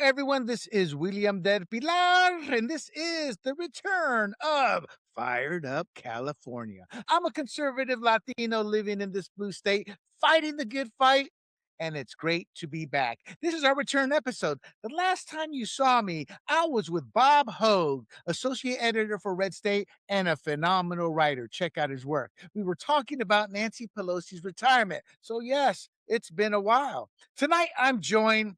everyone. This is William del Pilar, and this is the return of Fired Up California. I'm a conservative Latino living in this blue state, fighting the good fight, and it's great to be back. This is our return episode. The last time you saw me, I was with Bob Hogue, associate editor for Red State and a phenomenal writer. Check out his work. We were talking about Nancy Pelosi's retirement. So, yes, it's been a while. Tonight, I'm joined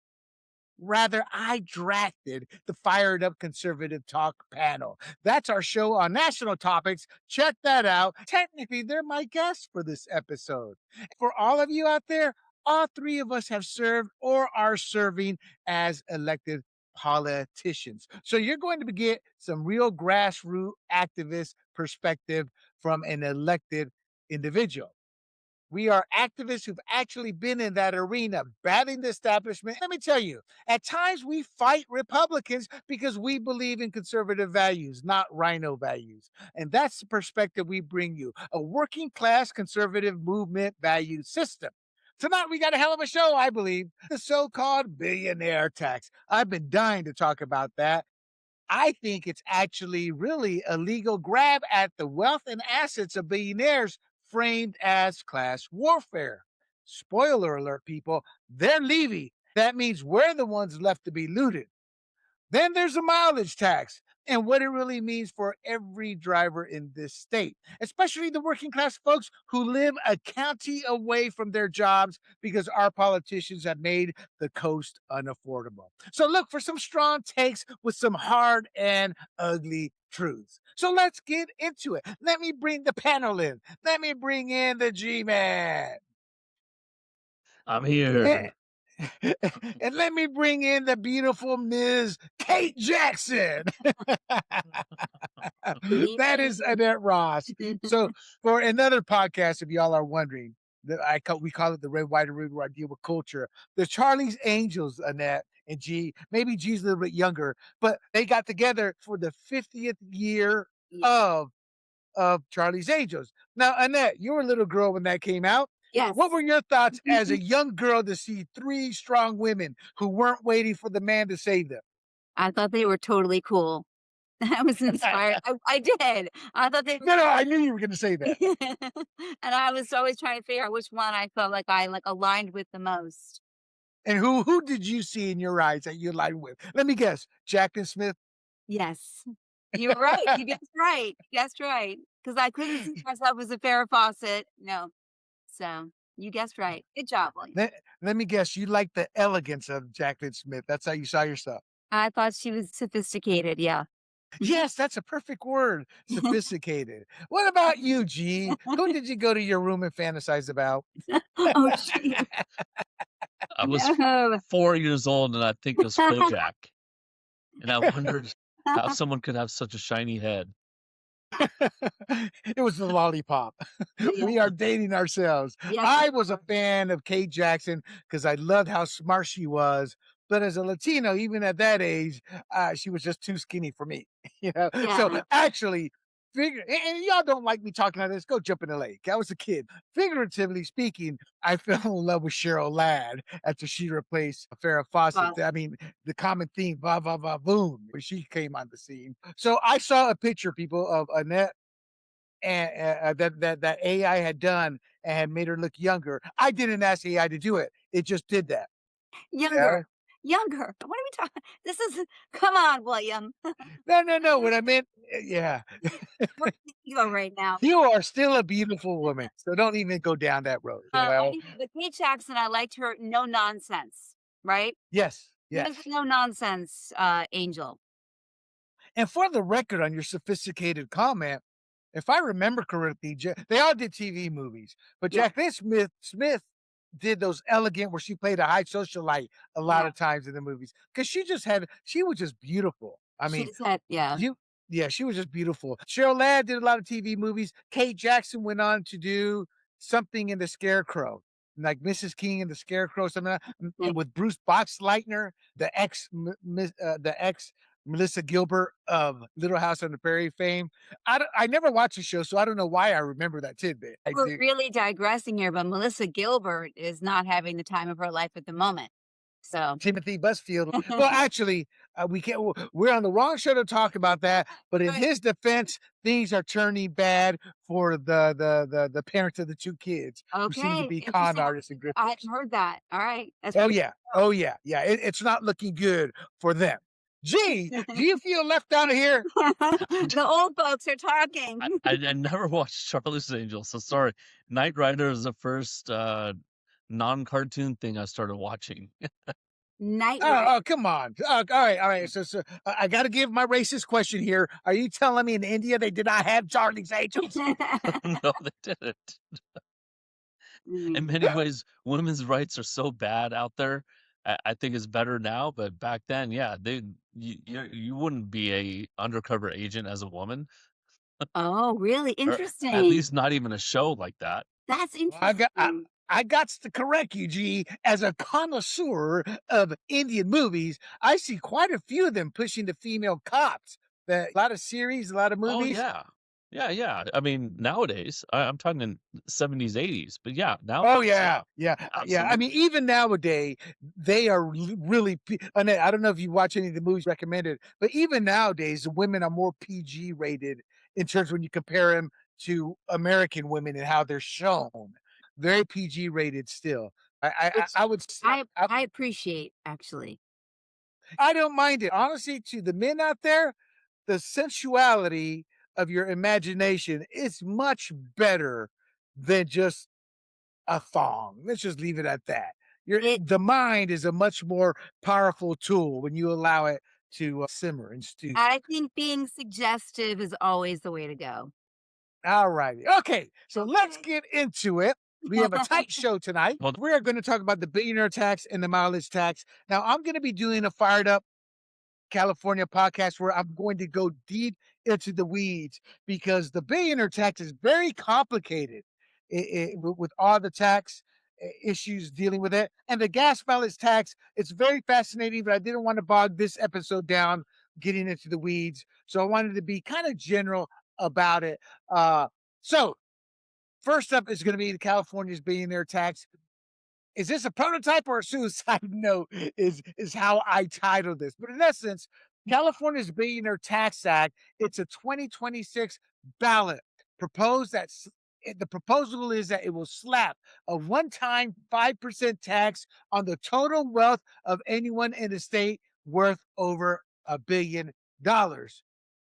Rather, I drafted the Fired Up Conservative Talk panel. That's our show on national topics. Check that out. Technically, they're my guests for this episode. For all of you out there, all three of us have served or are serving as elected politicians. So you're going to get some real grassroots activist perspective from an elected individual. We are activists who've actually been in that arena, battling the establishment. Let me tell you, at times we fight Republicans because we believe in conservative values, not rhino values. And that's the perspective we bring you, a working class conservative movement value system. Tonight, we got a hell of a show, I believe, the so-called billionaire tax. I've been dying to talk about that. I think it's actually really a legal grab at the wealth and assets of billionaires framed as class warfare. Spoiler alert, people, they're leaving. That means we're the ones left to be looted. Then there's a mileage tax and what it really means for every driver in this state, especially the working class folks who live a county away from their jobs because our politicians have made the coast unaffordable. So look for some strong takes with some hard and ugly truths. So let's get into it. Let me bring the panel in. Let me bring in the G-Man. I'm here. And let me bring in the beautiful Ms. Kate Jackson. That is Annette Ross. So for another podcast, if y'all are wondering, we call it the Red, White, and Rude, where I deal with culture. The Charlie's Angels, Annette and G. Maybe G's a little bit younger, but they got together for the 50th year of Charlie's Angels. Now, Annette, you were a little girl when that came out. Yes. What were your thoughts as a young girl to see three strong women who weren't waiting for the man to save them? I thought they were totally cool. I was inspired. I did. I thought they No, I knew you were going to say that. and I was always trying to figure out which one I felt like I aligned with the most. And who did you see in your eyes that you aligned with? Let me guess, Jackson Smith. Yes. You were right. You guessed right. You guessed right. Because I couldn't see myself as a Farrah Fawcett. No. So you guessed right. Good job, William. Let me guess, you like the elegance of Jacqueline Smith. That's how you saw yourself. I thought she was sophisticated. Yeah. Yes, that's a perfect word. Sophisticated. What about you, G? Who did you go to your room and fantasize about? Oh, gee. I was No. 4 years old, and I think it was Kojak. And I wondered how someone could have such a shiny head. It was the lollipop. We are dating ourselves. Yes. I was a fan of Kate Jackson because I loved how smart she was. But as a Latino, even at that age, she was just too skinny for me. So Yeah. actually, and y'all don't like me talking about this, go jump in the lake. I was a kid. Figuratively speaking, I fell in love with Cheryl Ladd after she replaced Farrah Fawcett. Wow. I mean, the common theme, va va va boom, when she came on the scene. So I saw a picture, people, of Annette and that AI had done and had made her look younger. I didn't ask AI to do it. It just did that. Younger. Younger. What are we talking? This is, come on, William. No. What I meant, yeah. Where do you go right now? You are still a beautiful woman, so don't even go down that road. I think the Kate Jackson, I liked her no nonsense, right? Yes. No nonsense angel. And for the record, on your sophisticated comment, if I remember correctly, they all did TV movies, but Yeah. Jacqueline Smith did those elegant where she played a high socialite a lot of times in the movies because she was just beautiful. I mean, She said, yeah. she was just beautiful. Cheryl Ladd did a lot of TV movies. Kate Jackson went on to do something in The Scarecrow, like Mrs. King and The Scarecrow, something like that, with Bruce Boxleitner, the ex Melissa Gilbert of Little House on the Prairie fame. I never watched the show, so I don't know why I remember that tidbit. We're really digressing here, but Melissa Gilbert is not having the time of her life at the moment. So Timothy Busfield. Well, actually, we can't. We're on the wrong show to talk about that. But in Right. his defense, things are turning bad for the parents of the two kids who seem to okay, be con interesting. artists and I hadn't grifters. heard that. All right, that's Oh pretty yeah, oh yeah, yeah. It's not looking good for them. Gee, do you feel left out of here? the old folks are talking. I never watched Charlie's Angels, so sorry. Knight Rider is the first non-cartoon thing I started watching. Night Oh, Ride. oh, come on. All right, all right. So I got to give my racist question here. Are you telling me in India they did not have Charlie's Angels? No, they didn't. In Mm. many ways, women's rights are so bad out there. I think it's better now, but back then, yeah, you wouldn't be a undercover agent as a woman, Oh, really or at interesting. least not even a show like that. That's Well, interesting. I got to correct you, G. As a connoisseur of Indian movies, I see quite a few of them pushing the female cops. A lot of series, a lot of Oh movies. yeah, yeah, yeah. I mean, nowadays, I'm talking in 70s, 80s, but yeah, Oh nowadays, yeah, yeah, yeah, yeah. I mean, absolutely. even nowadays, they are really. And I don't know if you watch any of the movies recommended, but even nowadays, the women are more PG rated in terms when you compare them to American women and how they're shown. Very PG rated still. Which I would I appreciate actually. I don't mind it honestly. To the men out there, the sensuality of your imagination is much better than just a thong. Let's just leave it at that. It The mind is a much more powerful tool when you allow it to simmer and stew. I think being suggestive is always the way to go. All righty. Okay, so let's Okay. get into it. We have a tight show tonight. Well, We are going to talk about the billionaire tax and the mileage tax. Now, I'm going to be doing a fired up California podcast where I'm going to go deep into the weeds because the billionaire tax is very complicated with all the tax issues dealing with it. And the gas mileage tax, it's very fascinating, but I didn't want to bog this episode down getting into the weeds. So I wanted to be kind of general about it. So, first up is going to be the California's billionaire tax. Is this a prototype or a suicide note? Is how I titled this. But in essence, California's Billionaire Tax Act, it's a 2026 ballot proposed the proposal is that it will slap a one-time 5% tax on the total wealth of anyone in the state worth over $1 billion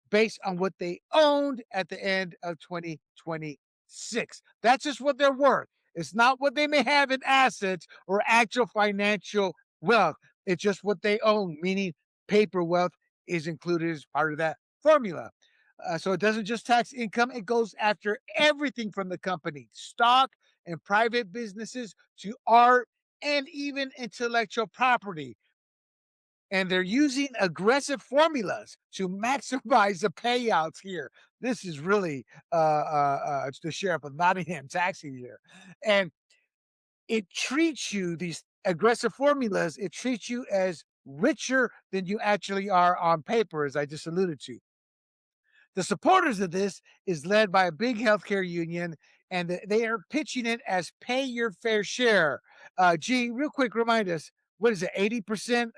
based on what they owned at the end of 2026. That's just what they're worth. It's not what they may have in assets or actual financial wealth. It's just what they own, meaning paper wealth is included as part of that formula. So it doesn't just tax income, it goes after everything from the company, stock and private businesses to art and even intellectual property, and they're using aggressive formulas to maximize the payouts here. This is really the sheriff of Nottingham taxing here, and it treats you these aggressive formulas. It treats you as richer than you actually are on paper, as I just alluded to. The supporters of this is led by a big healthcare union, and they are pitching it as pay your fair share. Gee, real quick, remind us what is it? 80%.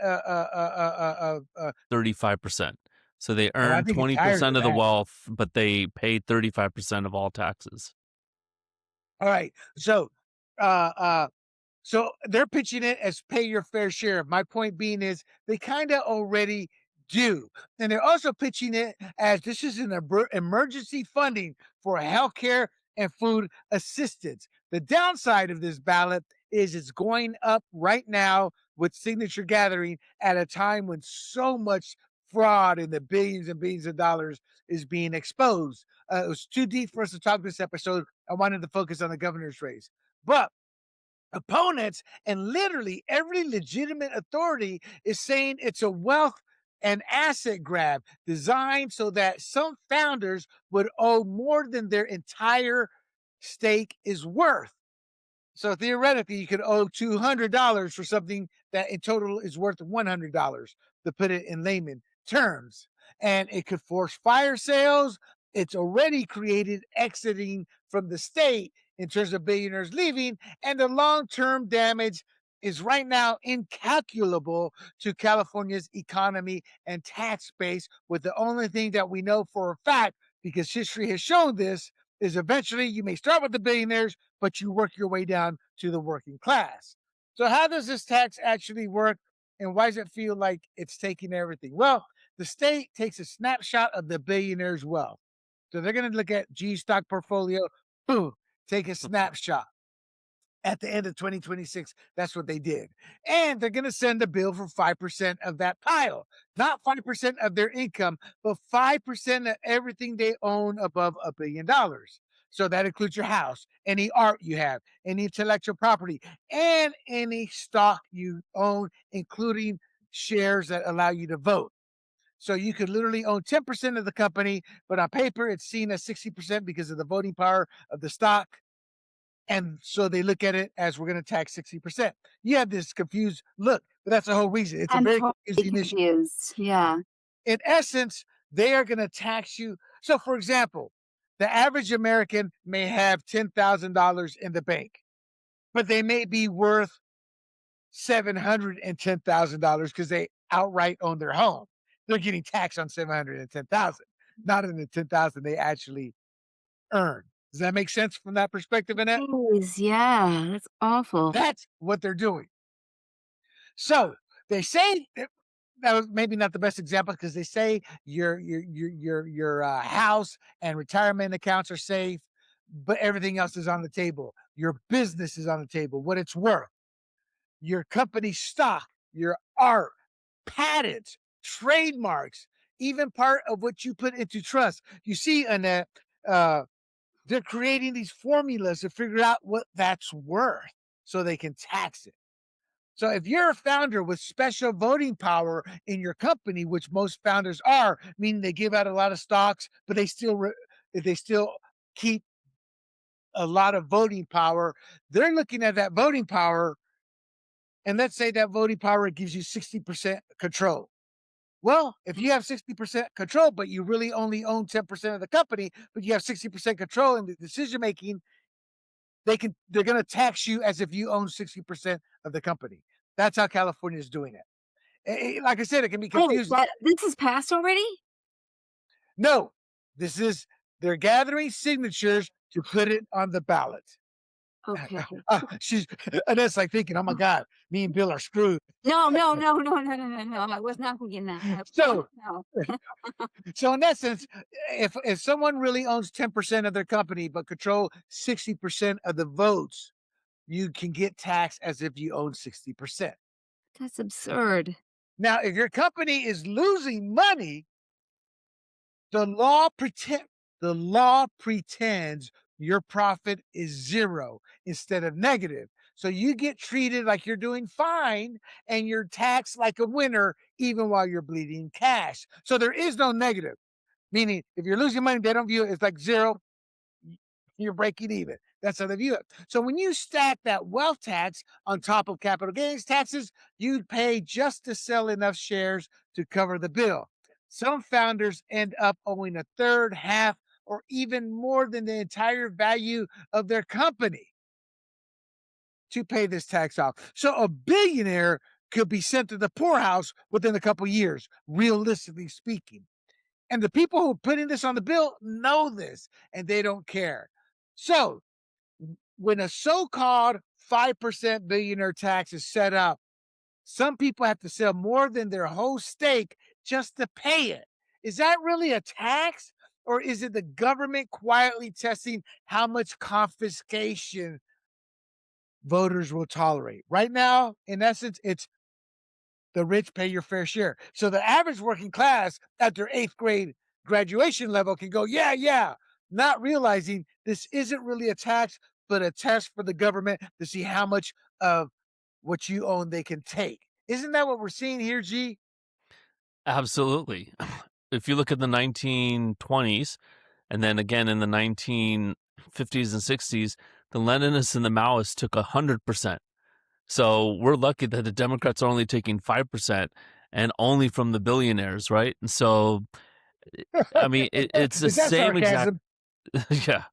35%. So they Oh, I earn think it's higher 20% than of the that. wealth, but they pay 35% of all taxes. All right. Uh, uh, so they're pitching it as pay your fair share. My point being is they kind of already do. And they're also pitching it as this is an emergency funding for healthcare and food assistance. The downside of this ballot is it's going up right now with signature gathering at a time when so much fraud in the billions and billions of dollars is being exposed. It was too deep for us to talk this episode. I wanted to focus on the governor's race. But opponents and literally every legitimate authority is saying it's a wealth and asset grab designed so that some founders would owe more than their entire stake is worth. So theoretically, you could owe $200 for something that in total is worth $100, to put it in layman terms. And it could force fire sales. It's already created exiting from the state in terms of billionaires leaving, and the long term damage is right now incalculable to California's economy and tax base, with the only thing that we know for a fact, because history has shown this, is eventually you may start with the billionaires, but you work your way down to the working class. So how does this tax actually work, and why does it feel like it's taking everything? Well, the state takes a snapshot of the billionaire's wealth. So they're going to look at G stock portfolio, boom, take a snapshot. At the end of 2026, that's what they did. And they're going to send a bill for 5% of that pile, not 5% of their income, but 5% of everything they own above $1 billion. So that includes your house, any art you have, any intellectual property, and any stock you own, including shares that allow you to vote. So you could literally own 10% of the company, but on paper, it's seen as 60% because of the voting power of the stock. And so they look at it as we're going to tax 60%. You have this confused look, but that's the whole reason. It's a I'm very totally confusing issue. confused. Yeah. In essence, they are going to tax you. So, for example, the average American may have $10,000 in the bank, but they may be worth $710,000 because they outright own their home. They're getting taxed on 710,000, not in the 10,000 they actually earn. Does that make sense from that perspective, Annette? Jeez, yeah, that's awful. That's what they're doing. So they say that was maybe not the best example, because they say your house and retirement accounts are safe, but everything else is on the table. Your business is on the table, what it's worth, your company stock, your art, patents, trademarks, even part of what you put into trust. You see, Annette, they're creating these formulas to figure out what that's worth so they can tax it. So if you're a founder with special voting power in your company, which most founders are, meaning they give out a lot of stocks, but they still keep a lot of voting power, they're looking at that voting power, and let's say that voting power gives you 60% control. Well, if you have 60% control, but you really only own 10% of the company, but you have 60% control in the decision making, they're going to tax you as if you own 60% of the company. That's how California is doing it. Like I said, it can be Oh, confusing. this is passed already? No, they're gathering signatures to put it on the ballot. Okay. She's Annette's like thinking, oh my God, me and Bill are screwed. No, no, no, no, no, no, no, no. I was not thinking that. So, No. so in essence, if someone really owns 10% of their company but control 60% of the votes, you can get taxed as if you own 60%. That's absurd. Now, if your company is losing money, the law pretends your profit is zero instead of negative. So you get treated like you're doing fine, and you're taxed like a winner even while you're bleeding cash. So there is no negative, meaning if you're losing money, they don't view it as like zero. You're breaking even. That's how they view it. So when you stack that wealth tax on top of capital gains taxes, you'd pay just to sell enough shares to cover the bill. Some founders end up owing a third, half, or even more than the entire value of their company to pay this tax off. So a billionaire could be sent to the poorhouse within a couple years, realistically speaking. And the people who are putting this on the bill know this, and they don't care. So when a so-called 5% billionaire tax is set up, some people have to sell more than their whole stake just to pay it. Is that really a tax? Or is it the government quietly testing how much confiscation voters will tolerate? Right now, in essence, it's the rich pay your fair share. So the average working class at their 8th grade graduation level can go, yeah, yeah, not realizing this isn't really a tax, but a test for the government to see how much of what you own they can take. Isn't that what we're seeing here, G? Absolutely. If you look at the 1920s and then again in the 1950s and 60s, the Leninists and the Maoists took 100%. So we're lucky that the Democrats are only taking 5% and only from the billionaires, right? And so, I mean, it's the Is that same exact, sarcasm? yeah,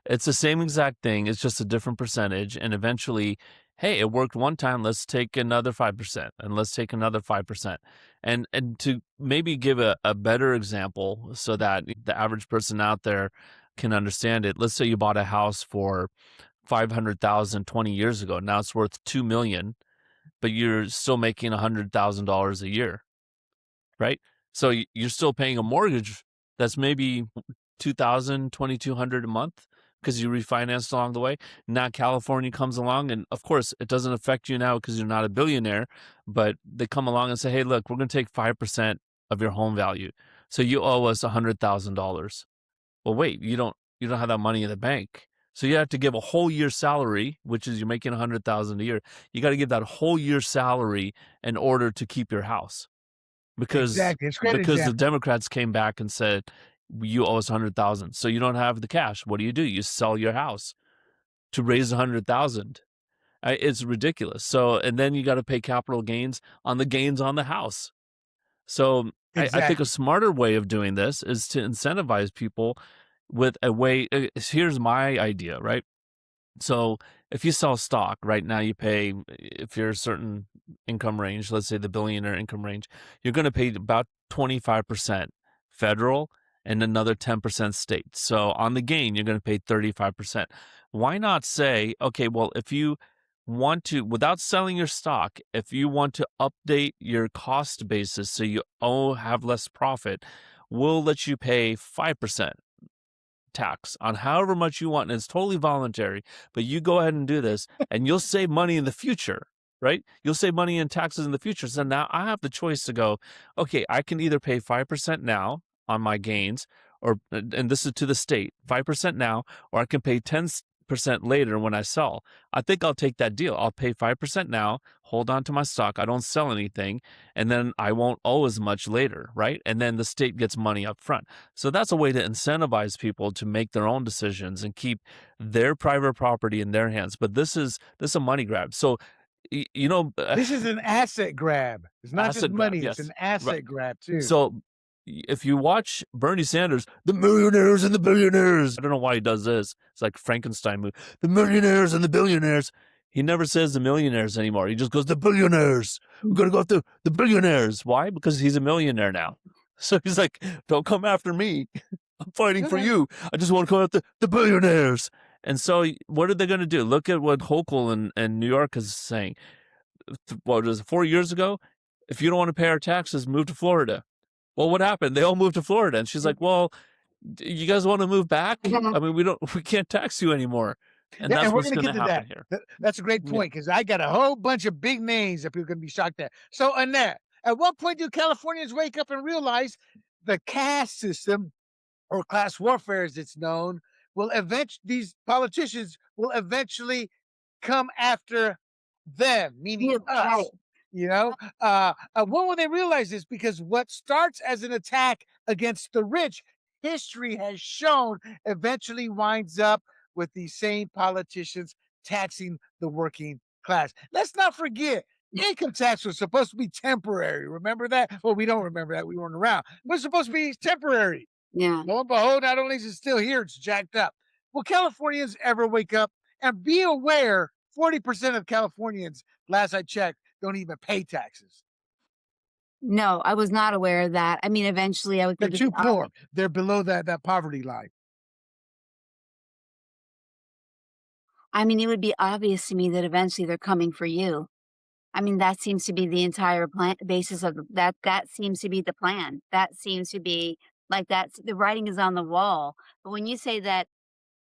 it's the same exact thing. It's just a different percentage. And eventually, hey, it worked one time, let's take another 5% and let's take another 5%. And to maybe give a better example so that the average person out there can understand it. Let's say you bought a house for 500,000 20 years ago. Now it's worth 2 million, but you're still making $100,000 a year, right? So you're still paying a mortgage that's maybe 2,000, 2,200 a month because you refinanced along the way. Now California comes along, and of course, it doesn't affect you now because you're not a billionaire, but they come along and say, hey, look, we're going to take 5% of your home value. So you owe us $100,000. Well, wait, you don't have that money in the bank. So you have to give a whole year's salary, which is you're making 100,000 a year. You got to give that whole year's salary in order to keep your house because Exactly. It's a great because the example. Democrats came back and said you owe us 100,000. So you don't have the cash. What do? You sell your house to raise 100,000. It's ridiculous. So and then you got to pay capital gains on the gains on the house. So I think a Exactly. smarter way of doing this is to incentivize people with a way. Here's my idea, right? So if you sell stock right now, you pay, if you're a certain income range, let's say the billionaire income range, you're going to pay about 25% federal and another 10% state. So on the gain, you're going to pay 35%. Why not say, okay, well, if you want to, without selling your stock, if you want to update your cost basis so you have less profit, we'll let you pay 5% tax on however much you want, and it's totally voluntary, but you go ahead and do this and you'll save money in the future, right? You'll save money in taxes in the future. So now I have the choice to go, okay, I can either pay 5% now on my gains, or, and this is to the state, 5% now, or I can pay 10% later when I sell. I think I'll take that deal. I'll pay 5% now, hold on to my stock, I don't sell anything, and then I won't owe as much later, right? And then the state gets money up front. So that's a way to incentivize people to make their own decisions and keep their private property in their hands. But this is a money grab. So This is an asset grab. It's not just asset grab. money, it's an Yes, right. asset grab too. So if you watch Bernie Sanders, the millionaires and the billionaires, I don't know why he does this. It's like Frankenstein movie. The millionaires and the billionaires. He never says the millionaires anymore. He just goes, the billionaires. We're going to go after the billionaires. Why? Because he's a millionaire now. So he's like, don't come after me. I'm fighting for Okay. you. I just want to come after the billionaires. And so what are they going to do? Look at what Hochul in New York is saying. What was it, 4 years ago? If you don't want to pay our taxes, move to Florida. Well, what happened? They all moved to Florida. And she's like, well, you guys want to move back? I mean, we can't tax you anymore. And Yeah, that's and we're what's gonna going get to to happen that. here. That's a great Yeah. point because I got a whole bunch of big names that people are gonna be shocked at. So, Annette, at what point do Californians wake up and realize the caste system or class warfare, as it's known, will these politicians will eventually come after them, meaning You right. us. When will they realize this? Because what starts as an attack against the rich, history has shown eventually winds up with these same politicians taxing the working class. Let's not forget, income tax was supposed to be temporary. Remember that? Well, we don't remember that. We weren't around. It was supposed to be temporary. Yeah. Lo and behold, not only is it still here, it's jacked up. Will Californians ever wake up and be aware 40% of Californians, last I checked, don't even pay taxes? No, I was not aware of that. I mean, eventually I would They're think it's too poor. They're below that poverty line. I mean, it would be obvious to me that eventually they're coming for you. I mean, that seems to be the entire plan basis of that seems to be the plan. That seems to be like that's the writing is on the wall. But when you say that,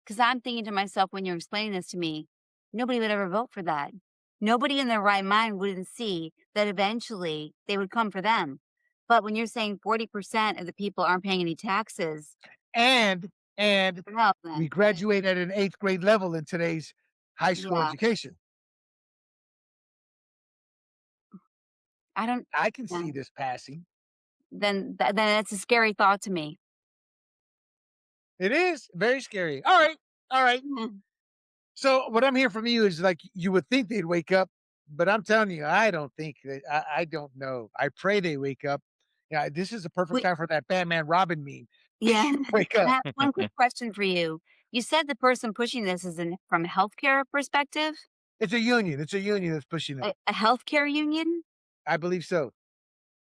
because I'm thinking to myself when you're explaining this to me, nobody would ever vote for that. Nobody in their right mind wouldn't see that eventually they would come for them. But when you're saying 40% of the people aren't paying any taxes, And and well we then, graduate at an 8th grade level in today's high school yeah, education. I don't. I can Yeah, see this passing. then that's a scary thought to me. It is very scary. All right. All right. Mhm. So what I'm hearing from you is like you would think they'd wake up, but I'm telling you, I don't think that I don't know. I pray they wake up. Yeah, this is a perfect Wait, time for that Batman Robin meme. yeah. Wake I up. have one quick question for you. You said the person pushing this is from a healthcare perspective. It's a union. It's a union that's pushing it. A healthcare union? I believe so.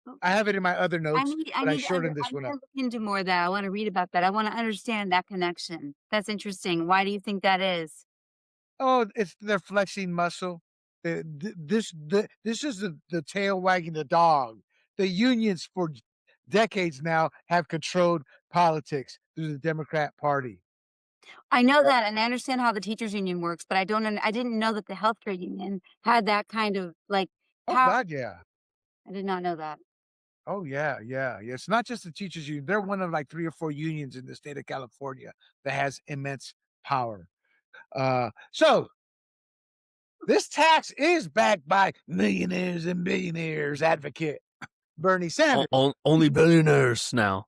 I Okay. have it in my other I notes, need I but I need to shortened I this one wanna up. look into more of that. I wanna read about that. I wanna understand that connection. That's interesting. Why do you think that is? Oh, it's they're flexing muscle. This is the tail wagging the dog. The unions for decades now have controlled politics through the Democrat Party. I know that, and I understand how the teachers union works, but I didn't know that the healthcare union had that kind of, like, Oh power. God, yeah. I did not know that. Oh yeah, yeah, yeah. It's not just the teachers union. They're one of like 3 or 4 unions in the state of California that has immense power. So this tax is backed by millionaires and billionaires advocate Bernie Sanders. Only billionaires now.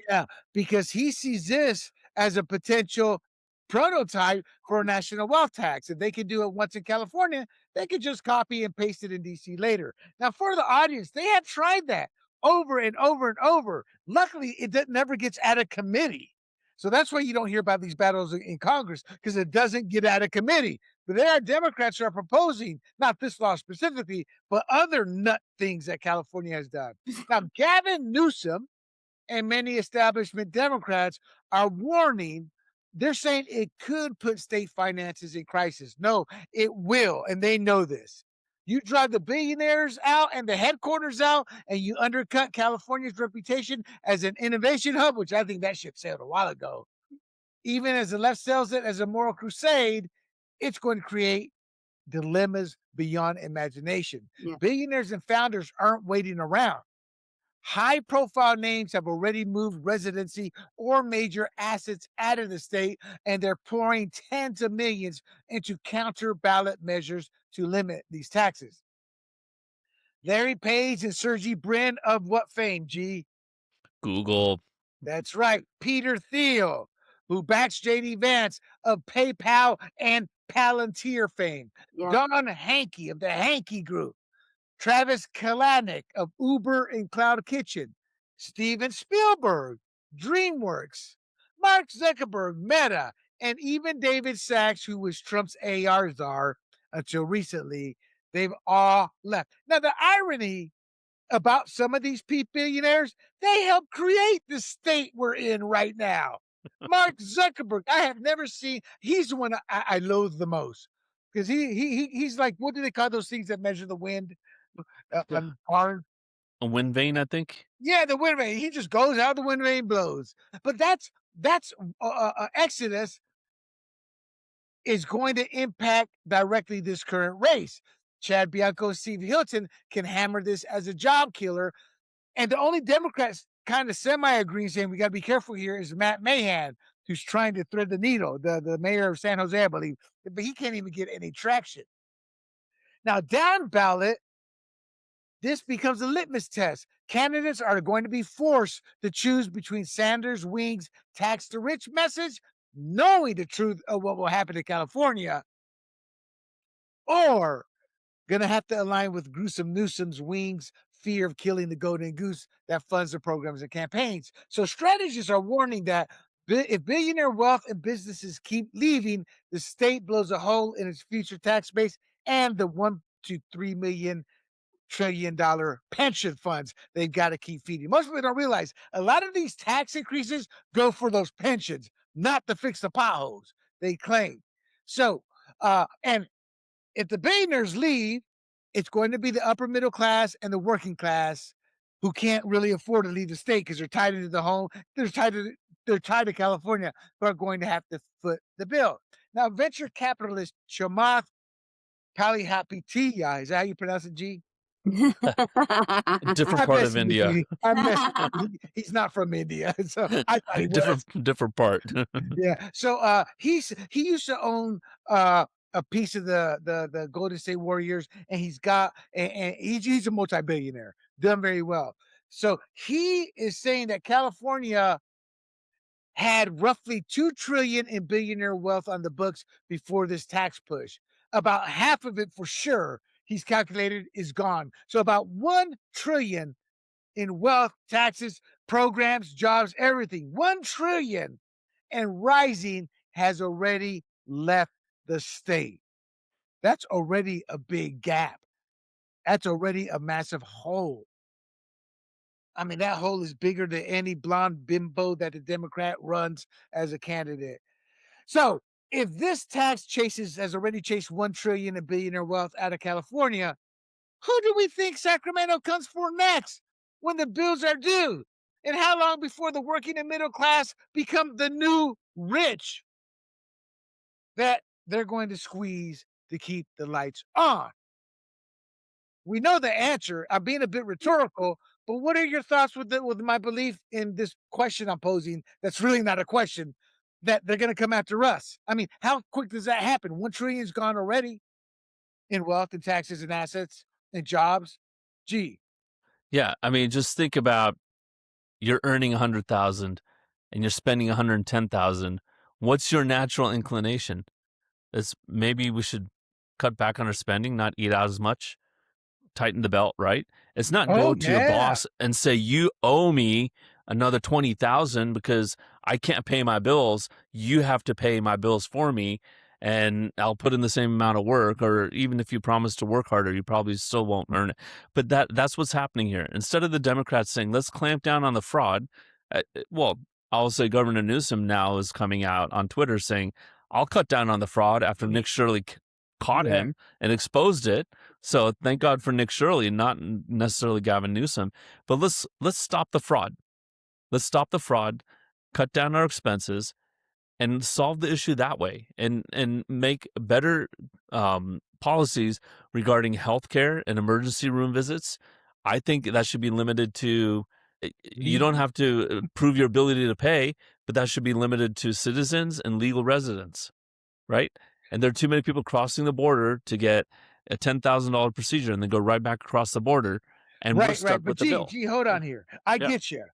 Yeah, because he sees this as a potential prototype for a national wealth tax. If they can do it once in California, they could just copy and paste it in DC later. Now, for the audience, they have tried that over and over and over. Luckily, never gets out of committee. So that's why you don't hear about these battles in Congress, because it doesn't get out of committee. But there are Democrats who are proposing, not this law specifically, but other nut things that California has done. Now, Gavin Newsom and many establishment Democrats are warning. They're saying it could put state finances in crisis. No, it will, and they know this. You drive the billionaires out and the headquarters out, and you undercut California's reputation as an innovation hub, which I think that ship sailed a while ago. Even as the left sells it as a moral crusade, it's going to create dilemmas beyond imagination. Yeah. Billionaires and founders aren't waiting around. High profile names have already moved residency or major assets out of the state, and they're pouring tens of millions into counter ballot measures to limit these taxes. Larry Page and Sergey Brin of what fame, G? Google. That's right. Peter Thiel, who backs JD Vance of PayPal and Palantir fame. Yeah. Don Hankey of the Hankey Group. Travis Kalanick of Uber and Cloud Kitchen, Steven Spielberg, DreamWorks, Mark Zuckerberg, Meta, and even David Sachs, who was Trump's AR czar until recently. They've all left. Now, the irony about some of these billionaires, they helped create the state we're in right now. Mark Zuckerberg, I have never seen, he's the one I loathe the most. Because he's like, what do they call those things that measure the wind? On cars. A wind vane, I think. Yeah, the wind vane. He just goes out, the wind vane blows. But that's Exodus is going to impact directly this current race. Chad Bianco, Steve Hilton can hammer this as a job killer. And the only Democrats kind of semi-agreeing, saying we got to be careful here, is Matt Mahan, who's trying to thread the needle, the mayor of San Jose, I believe. But he can't even get any traction. Now, down ballot, this becomes a litmus test. Candidates are going to be forced to choose between Sanders' wings tax the rich message, knowing the truth of what will happen in California, or going to have to align with gruesome Newsom's wings fear of killing the golden goose that funds the programs and campaigns. So strategists are warning that if billionaire wealth and businesses keep leaving, the state blows a hole in its future tax base and the $1 to $3 trillion pension funds they've got to keep feeding. Most people don't realize a lot of these tax increases go for those pensions, not to fix the potholes they claim. So, and if the billionaires leave, it's going to be the upper middle class and the working class who can't really afford to leave the state because they're tied into the home. They're tied to California, who are going to have to foot the bill. Now, venture capitalist Chamath Palihapitiya, is that how you pronounce it, G? Different I'm part of messing with India. you. I'm messing with you. He's not from India, so I thought he was. different part. Yeah. So he used to own a piece of the Golden State Warriors, and he's a multi-billionaire, done very well. So he is saying that California had roughly 2 trillion in billionaire wealth on the books before this tax push. About half of it for sure, he's calculated, is gone. So about 1 trillion in wealth, taxes, programs, jobs, everything. 1 trillion and rising has already left the state. That's already a big gap. That's already a massive hole. I mean, that hole is bigger than any blonde bimbo that the Democrat runs as a candidate. So, if this tax chases has already chased 1 trillion in billionaire wealth out of California, who do we think Sacramento comes for next when the bills are due? And how long before the working and middle class become the new rich that they're going to squeeze to keep the lights on? We know the answer. I'm being a bit rhetorical, but what are your thoughts with my belief in this question I'm posing? That's really not a question. That they're going to come after us. I mean, how quick does that happen? 1 trillion's gone already in wealth and taxes and assets and jobs. Gee, Yeah, I mean, just think about you're earning 100,000 and you're spending 110,000. What's your natural inclination? It's maybe we should cut back on our spending, not eat out as much, tighten the belt, right? It's not oh go to your yeah, boss and say, you owe me another 20,000 because I can't pay my bills. You have to pay my bills for me. And I'll put in the same amount of work, or even if you promise to work harder, you probably still won't earn it. But that's what's happening here. Instead of the Democrats saying, let's clamp down on the fraud, well, I'll say Governor Newsom now is coming out on Twitter saying, I'll cut down on the fraud after Nick Shirley caught yeah, him and exposed it. So thank God for Nick Shirley, not necessarily Gavin Newsom. But let's stop the fraud. Let's stop the fraud, cut down our expenses, and solve the issue that way, and make better policies regarding healthcare and emergency room visits. I think that should be limited to. You don't me. have to prove your ability to pay, but that should be limited to citizens and legal residents, right? And there are too many people crossing the border to get a $10,000 procedure and then go right back across the border, and we're Right, stuck right. But with the bill. gee, hold Yeah, on here. I yeah, get you.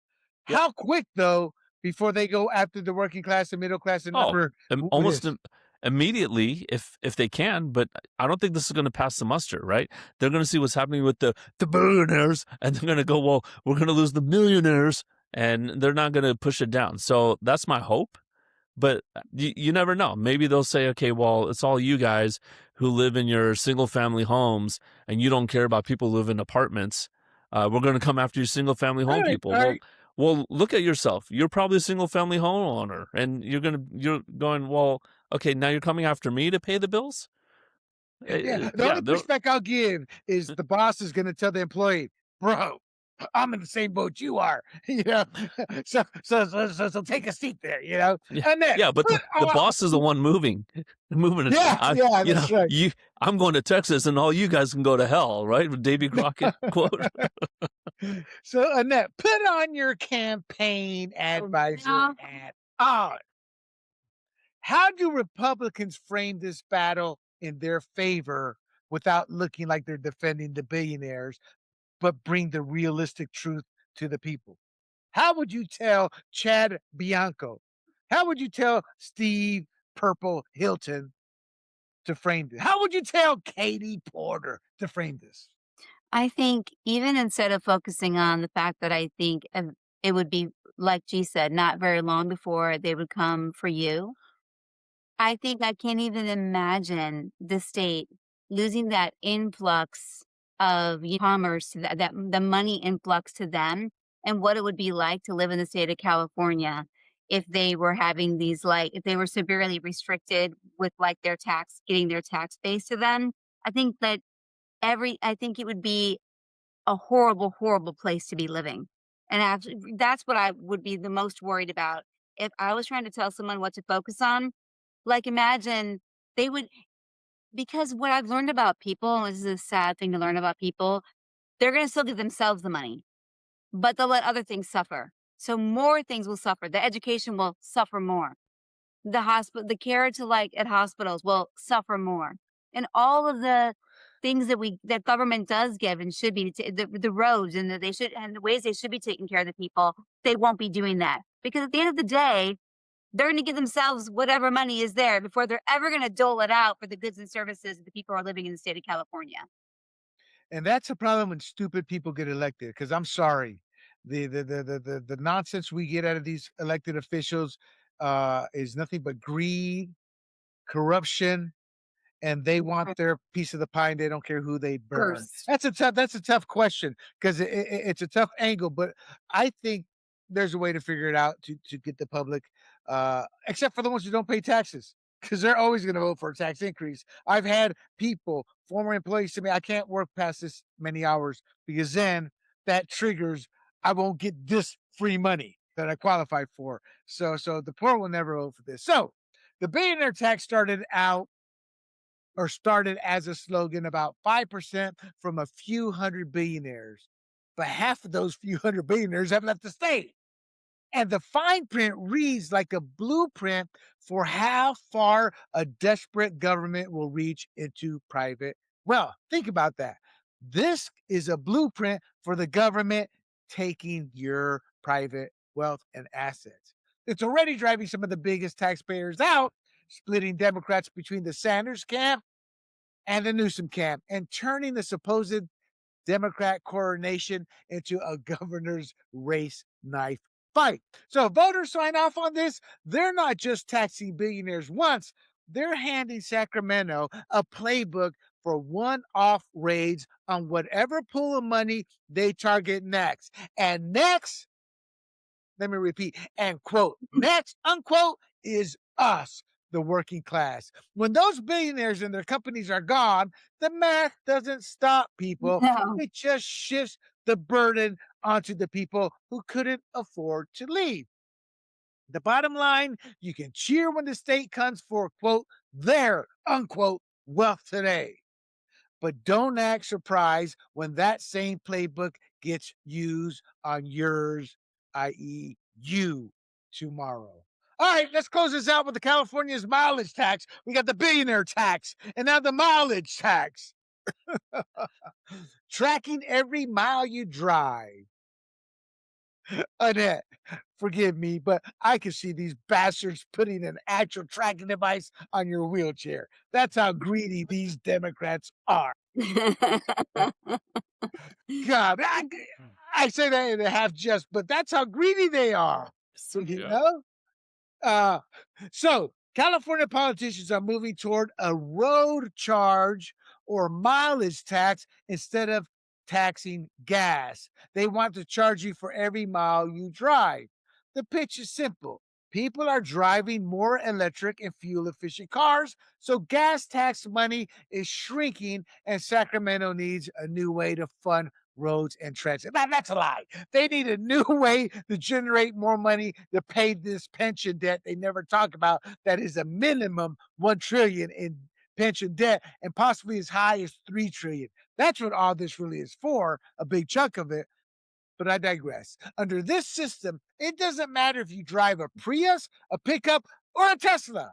yep. How quick though before they go after the working class and middle class and Oh, upper with almost this? immediately if they can, but I don't think this is going to pass the muster, right? They're going to see what's happening with the billionaires, and they're going to go, well, we're going to lose the millionaires, and they're not going to push it down. So that's my hope. But you never know. Maybe they'll say, okay, well, it's all you guys who live in your single family homes and you don't care about people who live in apartments. We're going to come after you single family All home right, people. all Well, right. look at yourself. You're probably a single family homeowner, and you're going, well, okay, now you're coming after me to pay the bills. Yeah. The Yeah, only pushback I'll give is the boss is going to tell the employee, bro, I'm in the same boat you are, you know. So take a seat there, you know. yeah, And then yeah. But put the on, boss is the one moving it. yeah, yeah, You know, that's right. I'm going to Texas, and all you guys can go to hell, right? With Davy Crockett quote. So Annette, put on your campaign advisor Yeah. hat on. How do Republicans frame this battle in their favor without looking like they're defending the billionaires, but bring the realistic truth to the people? How would you tell Chad Bianco? How would you tell Steve Purple Hilton to frame this? How would you tell Katie Porter to frame this? I think even instead of focusing on the fact that I think it would be, like G said, not very long before they would come for you. I think I can't even imagine the state losing that influx of commerce, that the money influx to them, and what it would be like to live in the state of California if they were having these, like, if they were severely restricted with like their tax, getting their tax base to them. I think that I think it would be a horrible, horrible place to be living. And actually, that's what I would be the most worried about. If I was trying to tell someone what to focus on, like, imagine they would, because what I've learned about people, and this is a sad thing to learn about people, they're gonna still give themselves the money, but they'll let other things suffer. So more things will suffer. The education will suffer more. The care to, like, at hospitals will suffer more. And all of the things that government does give and should be the roads and they should, and the ways they should be taking care of the people, they won't be doing that. Because at the end of the day, they're gonna give themselves whatever money is there before they're ever gonna dole it out for the goods and services that the people are living in the state of California. And that's a problem when stupid people get elected. Because I'm sorry, the nonsense we get out of these elected officials is nothing but greed, corruption, and they want their piece of the pie, and they don't care who they burn? First. That's a tough question because it's a tough angle, but I think there's a way to figure it out to get the public, except for the ones who don't pay taxes, because they're always going to vote for a tax increase. I've had people, former employees, to me, I can't work past this many hours because then that triggers I won't get this free money that I qualified for. So the poor will never vote for this. So the billionaire tax started as a slogan about 5% from a few hundred billionaires. But half of those few hundred billionaires have left the state. And the fine print reads like a blueprint for how far a desperate government will reach into private wealth. Think about that. This is a blueprint for the government taking your private wealth and assets. It's already driving some of the biggest taxpayers out, splitting Democrats between the Sanders camp and the Newsom camp, and turning the supposed Democrat coronation into a governor's race knife fight. So if voters sign off on this, they're not just taxing billionaires once, they're handing Sacramento a playbook for one-off raids on whatever pool of money they target next. And next, let me repeat, and quote, next, unquote, is us, the working class. When those billionaires and their companies are gone, the math doesn't stop, people. No. It just shifts the burden onto the people who couldn't afford to leave. The bottom line, you can cheer when the state comes for, quote, their, unquote, wealth today. But don't act surprised when that same playbook gets used on yours, i.e., you, tomorrow. All right, let's close this out with the California's mileage tax. We got the billionaire tax, and now the mileage tax. Tracking every mile you drive. Annette, forgive me, but I can see these bastards putting an actual tracking device on your wheelchair. That's how greedy these Democrats are. God, I say that in a half jest, but that's how greedy they are. You Yeah. know? So California politicians are moving toward a road charge or mileage tax instead of taxing gas. They want to charge you for every mile you drive. The pitch is simple. People are driving more electric and fuel efficient cars, so gas tax money is shrinking, and Sacramento needs a new way to fund roads and transit. That's a lie. They need a new way to generate more money to pay this pension debt they never talk about. That is a minimum 1 trillion in pension debt and possibly as high as 3 trillion. That's what all this really is for, a big chunk of it. But I digress. Under this system, it doesn't matter if you drive a Prius, a pickup, or a Tesla.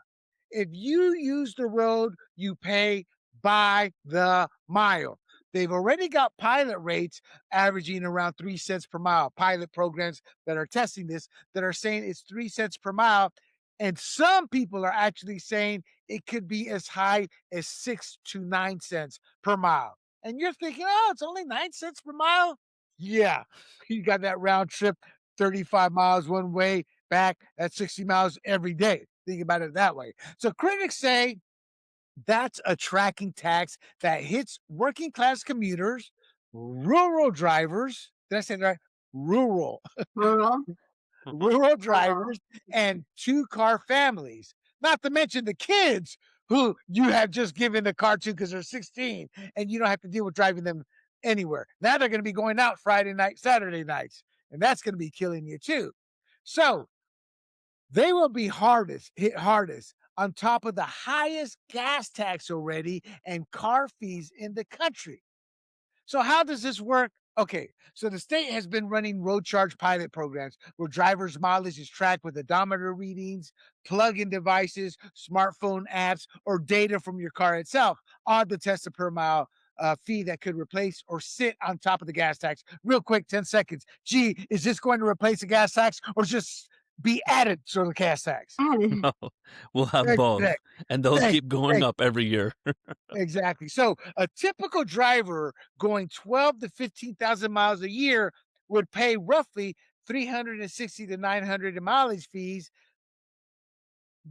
If you use the road, you pay by the mile. They've already got pilot rates averaging around 3 cents per mile. Pilot programs that are testing this that are saying it's 3 cents per mile. And some people are actually saying it could be as high as 6 to 9 cents per mile. And you're thinking, oh, it's only 9 cents per mile? Yeah, you got that round trip, 35 miles one way, back, that's 60 miles every day. Think about it that way. So critics say that's a tracking tax that hits working class commuters, rural drivers. Did I say that right? Rural, Rural. rural drivers, and two-car families. Not to mention the kids who you have just given the car to because they're 16 and you don't have to deal with driving them anywhere. Now they're going to be going out Friday night, Saturday nights, and that's going to be killing you too. So they will be hit hardest on top of the highest gas tax already and car fees in the country. So how does this work? Okay, so the state has been running road charge pilot programs where drivers' mileage is tracked with odometer readings, plug-in devices, smartphone apps, or data from your car itself on the Tesla per mile fee that could replace or sit on top of the gas tax. Real quick, 10 seconds. Gee, is this going to replace the gas tax or just be added to the gas tax? Added. No, we'll have both, and they'll keep going up every year. Exactly. So a typical driver going 12 to 15,000 miles a year would pay roughly 360 to 900 in mileage fees.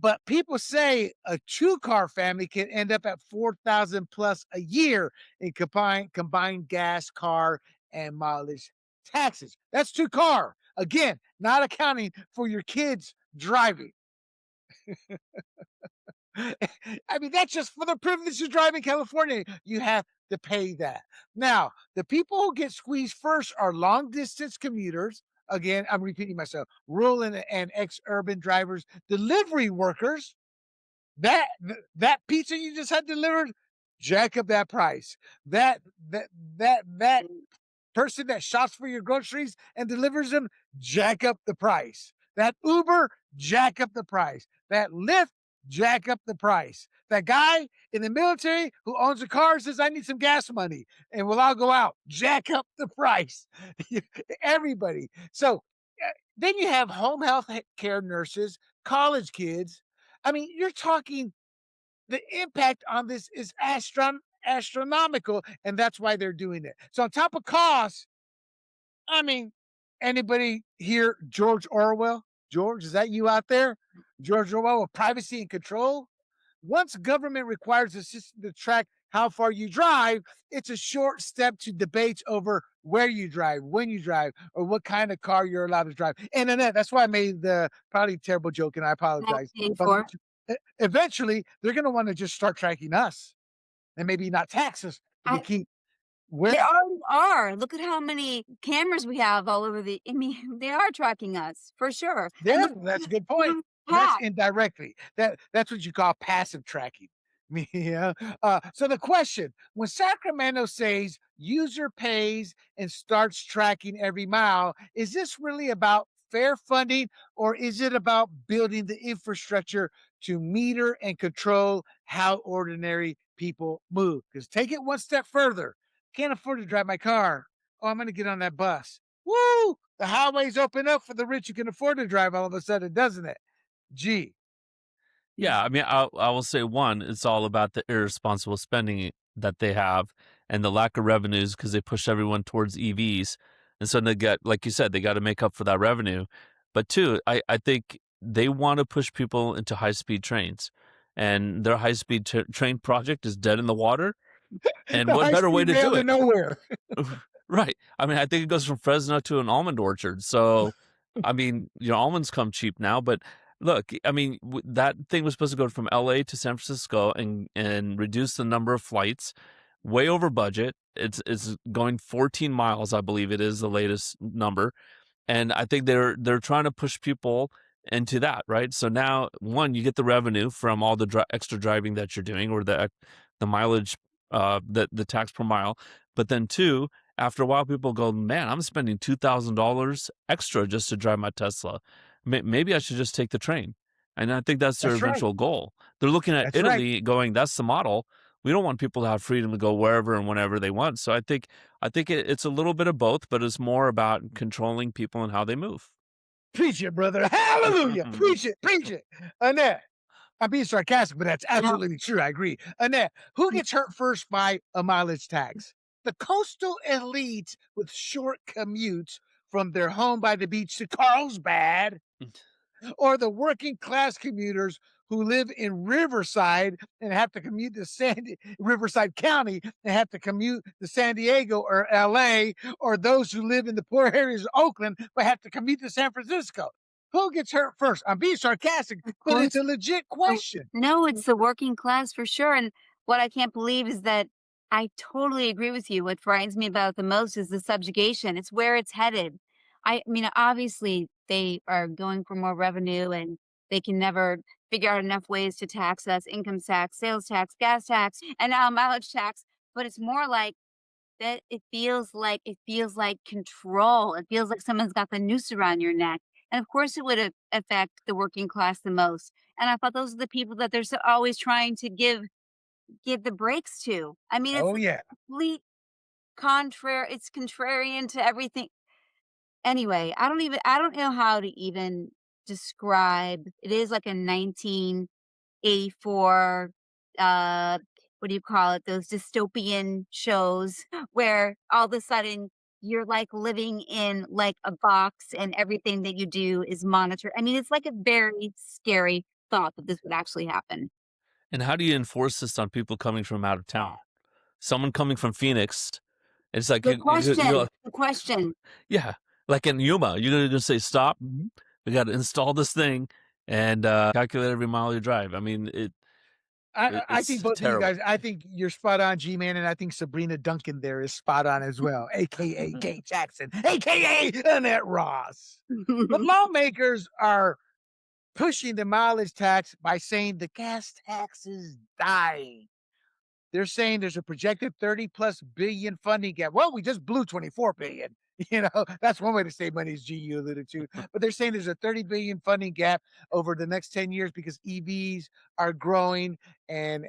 But people say a two-car family can end up at 4,000 plus a year in combined gas, car, and mileage taxes. That's two-car. Again, not accounting for your kids driving. I mean, that's just for the privilege to drive in California. You have to pay that. Now, the people who get squeezed first are long distance commuters. Again, I'm repeating myself, rural and ex-urban drivers, delivery workers, that pizza you just had delivered, jack up that price. That that that person that shops for your groceries and delivers them, jack up the price. That Uber, jack up the price. That Lyft, jack up the price. That guy in the military who owns a car says, I need some gas money and we'll all go out, jack up the price. Everybody. So then you have home health care nurses, college kids. I mean, you're talking the impact on this is astronomical, and that's why they're doing it. So on top of costs, I mean, anybody hear George Orwell? George, is that you out there? George Orwell with privacy and control? Once government requires a system to track how far you drive, it's a short step to debates over where you drive, when you drive, or what kind of car you're allowed to drive. And Annette, that's why I made the probably terrible joke, and I Not apologize. paid But for. eventually, they're going to want to just start tracking us and maybe not tax us to I keep where. They already are. Look at how many cameras we have all over the I mean, they are tracking us for sure. And Yeah, look that's a good at point. That's how indirectly. That's what you call passive tracking. Yeah. So the question: when Sacramento says user pays and starts tracking every mile, is this really about fair funding, or is it about building the infrastructure to meter and control how ordinary people move? Because take it one step further. Can't afford to drive my car. Oh, I'm going to get on that bus. Woo! The highways open up for the rich who can afford to drive all of a sudden, doesn't it? Gee. Yeah, I mean, I will say one, it's all about the irresponsible spending that they have and the lack of revenues because they push everyone towards EVs, and so they get, like you said, they got to make up for that revenue. But two, I think they want to push people into high speed trains, and their high speed train project is dead in the water. And The what high better way speed to rail do to it? nowhere. Right. I mean, I think it goes from Fresno to an almond orchard. So, I mean, almonds come cheap now, but look, I mean, that thing was supposed to go from LA to San Francisco and reduce the number of flights, way over budget. It's going 14 miles, I believe it is the latest number. And I think they're trying to push people into that, right? So now, one, you get the revenue from all the extra driving that you're doing, or the mileage, the tax per mile. But then two, after a while, people go, man, I'm spending $2,000 extra just to drive my Tesla. Maybe I should just take the train. And I think that's their That's right. eventual goal. They're looking at That's right. Italy, going, that's the model. We don't want people to have freedom to go wherever and whenever they want. So I think it's a little bit of both, but it's more about controlling people and how they move. Preach it, brother. Hallelujah. Preach it. Preach it. Annette, I'm being sarcastic, but that's no, absolutely true. I agree. Annette, who gets hurt first by a mileage tax? The coastal elites with short commutes from their home by the beach to Carlsbad, or the working class commuters who live in Riverside and have to commute to Riverside County and have to commute to San Diego or LA, or those who live in the poor areas of Oakland but have to commute to San Francisco. Who gets hurt first? I'm being sarcastic, of but it's course. a legit So question. no, it's the working class for sure, and what I can't believe is that I totally agree with you. What frightens me about it the most is the subjugation. It's where it's headed. I mean, obviously, they are going for more revenue, and they can never figure out enough ways to tax us: income tax, sales tax, gas tax, and now mileage tax. But it's more like that. It feels like control. It feels like someone's got the noose around your neck, and of course, it would affect the working class the most. And I thought those are the people that they're always trying to give the breaks to. I mean, it's Oh, a yeah. complete contrary. It's contrarian to everything. Anyway, I don't know how to even describe. It is like a 1984, uh, what do you call it? Those dystopian shows where all of a sudden you're like living in like a box and everything that you do is monitored. I mean, it's like a very scary thought that this would actually happen. And how do you enforce this on people coming from out of town? Someone coming from Phoenix, it's like Good question. you're like, Good question. yeah, like in Yuma, you're going to say, stop, Mhm. we got to install this thing and calculate every mile you drive. I mean, I think it's both of you terrible. guys, I think you're spot on, G-Man, and I think Sabrina Duncan there is spot on as well, AKA Kate Jackson, AKA Annette Ross. The lawmakers are pushing the mileage tax by saying the gas tax is dying. They're saying there's a projected 30 plus billion funding gap. Well, we just blew 24 billion. You know, that's one way to save money, as G you alluded to. But they're saying there's a 30 billion funding gap over the next 10 years because EVs are growing and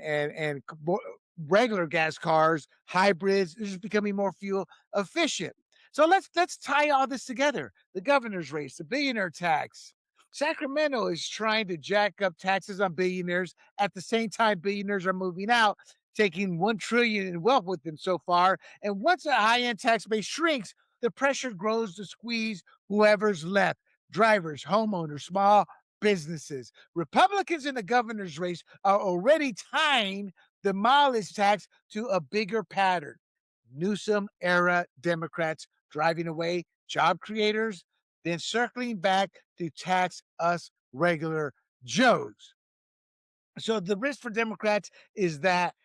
regular gas cars, hybrids, they're just becoming more fuel efficient. So let's tie all this together. The governor's race, the billionaire tax. Sacramento is trying to jack up taxes on billionaires at the same time billionaires are moving out, taking 1 trillion in wealth with them so far. And once a high-end tax base shrinks, the pressure grows to squeeze whoever's left: drivers, homeowners, small businesses. Republicans in the governor's race are already tying the mileage tax to a bigger pattern. Newsom era Democrats driving away job creators, then circling back to tax us regular Joes. So the risk for Democrats is that,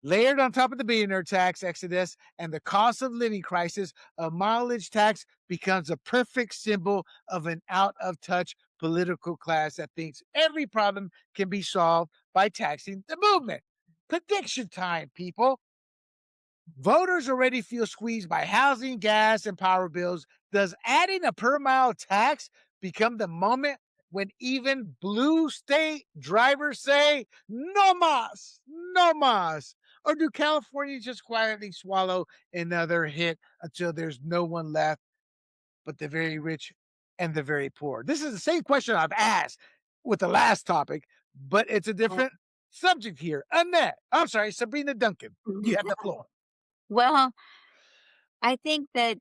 layered on top of the billionaire tax exodus and the cost of living crisis, a mileage tax becomes a perfect symbol of an out of touch political class that thinks every problem can be solved by taxing the movement. Prediction time, people. Voters already feel squeezed by housing, gas, and power bills. Does adding a per mile tax become the moment when even blue state drivers say, no mas, no mas? Or do Californians just quietly swallow another hit until there's no one left but the very rich and the very poor? This is the same question I've asked with the last topic, but it's a different subject here. Annette, I'm sorry, Sabrina Duncan, you have the floor. Well, I think that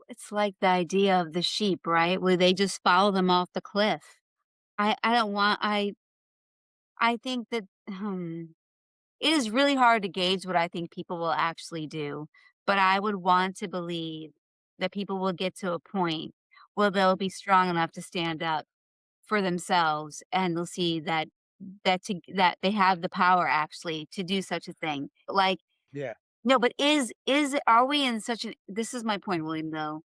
it's like the idea of the sheep, right? Where they just follow them off the cliff. I don't want I think that it is really hard to gauge what I think people will actually do, but I would want to believe that people will get to a point where they'll be strong enough to stand up for themselves, and they'll see that they have the power actually to do such a thing. Like, Yeah. no, but are we in such an this is my point, William, though.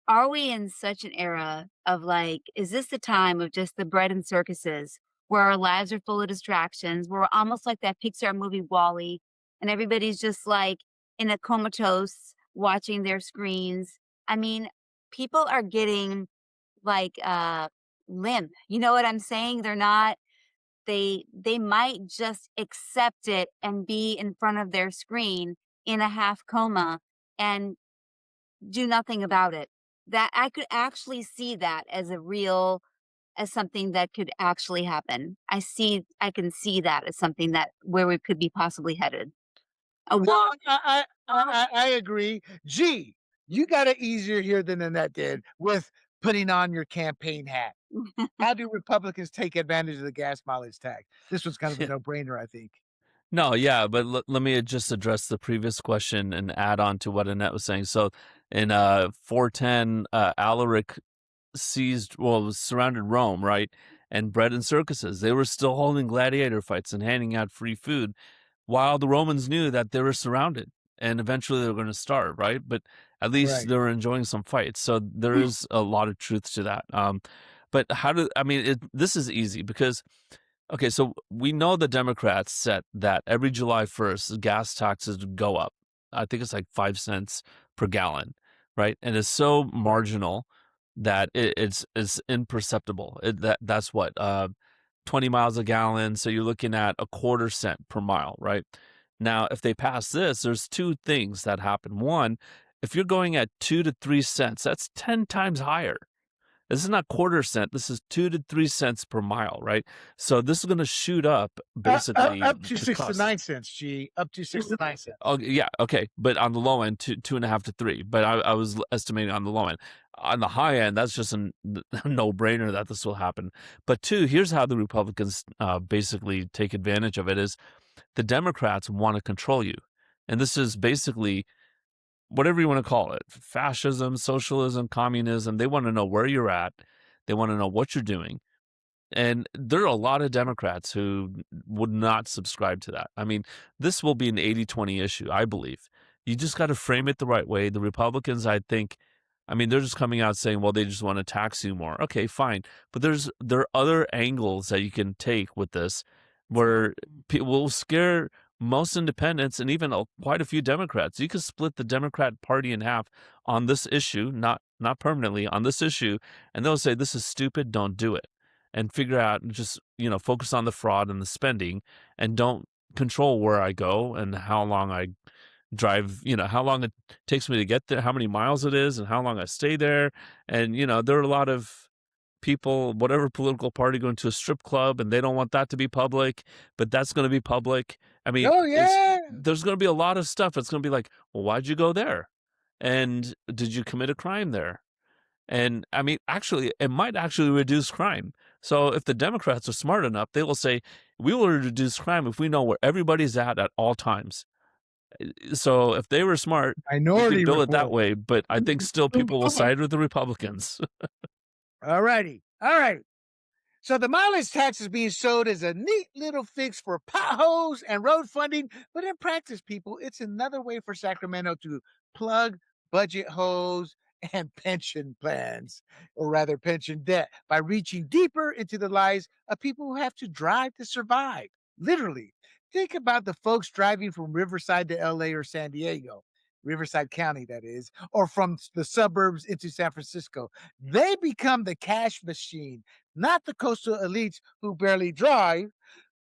Are we in such an era of, like, is this the time of just the bread and circuses where our lives are full of distractions? We're almost like that Pixar movie WALL-E, and everybody's just, like, in a comatose watching their screens. I mean, people are getting, like, limp. You know what I'm saying? They're not they might just accept it and be in front of their screen in a half coma and do nothing about it. That I could actually see that as as something that could actually happen. I can see that as something that where we could be possibly headed. A No, walk. I agree. Gee, you got it easier here than Annette did with putting on your campaign hat. How do Republicans take advantage of the gas mileage tax? This was kind of a Yeah. no-brainer, I think. No, yeah, but let me just address the previous question and add on to what Annette was saying. So in 410, Alaric surrounded Rome, right? And bread and circuses. They were still holding gladiator fights and handing out free food while the Romans knew that they were surrounded and eventually they were going to starve, right? But at least Right. they were enjoying some fights. So there is a lot of truth to that. But this is easy because, okay, so we know the Democrats set that every July 1st, gas taxes would go up. I think it's like 5 cents per gallon, right? And it's so marginal that it's imperceptible. That's what 20 miles a gallon, so you're looking at a quarter cent per mile, right? Now, if they pass this, there's two things that happen. One, if you're going at 2 to 3 cents, that's 10 times higher. This is not quarter cent. This is 2 to 3 cents per mile, right? So this is going to shoot up basically Up to the 6 to cost. 9 cents, G. Up to 6 to 9 cents. Oh yeah, okay, but on the low end, 2.5 to 3. But I was estimating on the low end. on the high end, that's just a no-brainer that this will happen. But two, here's how the Republicans basically take advantage of it is the Democrats want to control you. And this is basically whatever you want to call it, fascism, socialism, communism. They want to know where you're at. They want to know what you're doing. And there are a lot of Democrats who would not subscribe to that. I mean, this will be an 80-20 issue, I believe. You just got to frame it the right way. The Republicans, I think, I mean, they're just coming out saying, well, they just want to tax you more. Okay, fine. But there are other angles that you can take with this where people will scare most independents and even quite a few Democrats. You could split the Democrat Party in half on this issue, not permanently, on this issue, and they'll say, this is stupid, don't do it. And figure out, just, focus on the fraud and the spending and don't control where I go and how long I drive, how long it takes me to get there, how many miles it is and how long I stay there. And, there are a lot of people, whatever political party, going to a strip club and they don't want that to be public, but that's going to be public. I mean, Oh, yeah. there's going to be a lot of stuff. It's going to be like, well, why'd you go there? And did you commit a crime there? And I mean, actually, it might actually reduce crime. So if the Democrats are smart enough, they will say, we will reduce crime if we know where everybody's at all times. So if they were smart, we Minority could bill it that Report. way. But I think still people will side with the Republicans. All righty. All right. So the mileage tax is being sold as a neat little fix for potholes and road funding, but in practice, people, it's another way for Sacramento to plug budget holes and pension plans, or rather pension debt, by reaching deeper into the lives of people who have to drive to survive. Literally, think about the folks driving from Riverside to LA or San Diego. Riverside County, that is, or from the suburbs into San Francisco. They become the cash machine, not the coastal elites who barely drive.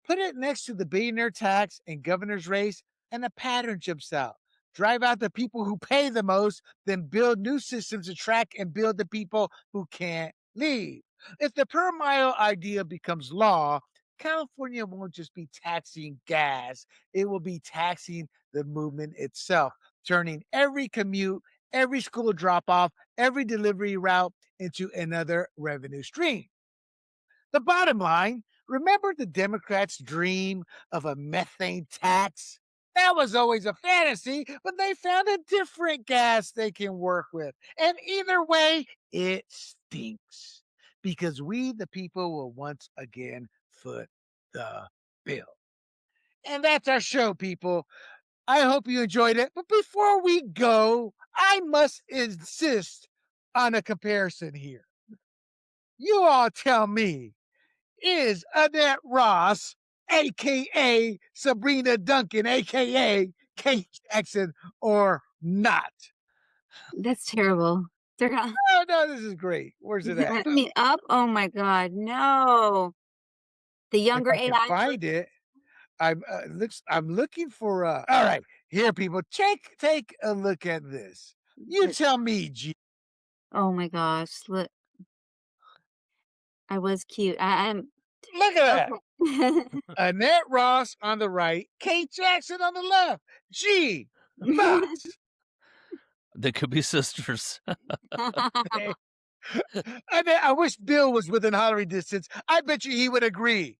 Put it next to the billionaire tax and governor's race, and a pattern jumps out. Drive out the people who pay the most, then build new systems to track and build the people who can't leave. If the per mile idea becomes law, California won't just be taxing gas, it will be taxing the movement itself, turning every commute, every school drop off, every delivery route into another revenue stream. The bottom line, remember the Democrats' dream of a methane tax? That was always a fantasy, but they found a different gas they can work with. And either way, it stinks because we, the people, will once again foot the bill. And that's our show, people. I hope you enjoyed it. But before we go, I must insist on a comparison here. You all tell me, is Annette Ross, aka Sabrina Duncan, aka Kate Jackson, or not? That's terrible. They're gonna Oh no, this is great. Where's it at? I mean, up? Oh my god, no. The If younger I can AI find it, I'm looking for all right, here people, take a look at this. You tell me, G. Oh my gosh, look. I was cute. I'm Look at that. okay. Annette Ross on the right, Kate Jackson on the left. Gee, thoughts? They could be sisters. I wish Bill was within hollering distance. I bet you he would agree.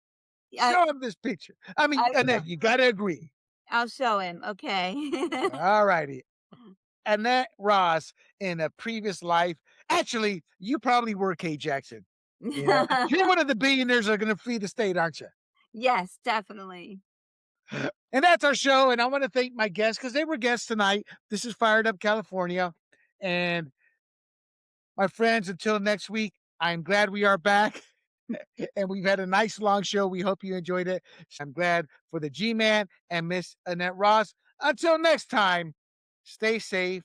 Show him this picture. I mean, Annette, you gotta agree. I'll show him, okay. All righty. Annette Ross in a previous life. Actually, you probably were Kate Jackson. Yeah. You're one of the billionaires that are gonna feed the state, aren't you? Yes, definitely. And that's our show. And I want to thank my guests because they were guests tonight. This is Fired Up California. And my friends, until next week, I'm glad we are back. And we've had a nice long show. We hope you enjoyed it. I'm glad for the G-Man and Miss Annette Ross. Until next time, stay safe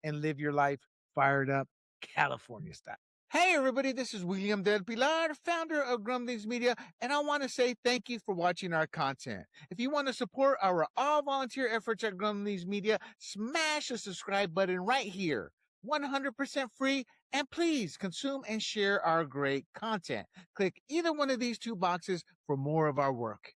and live your life fired up California style. Hey, everybody, this is William Del Pilar, founder of Grumblings Media, and I want to say thank you for watching our content. If you want to support our all-volunteer efforts at Grumblings Media, smash the subscribe button right here. 100% free, and please consume and share our great content. Click either one of these two boxes for more of our work.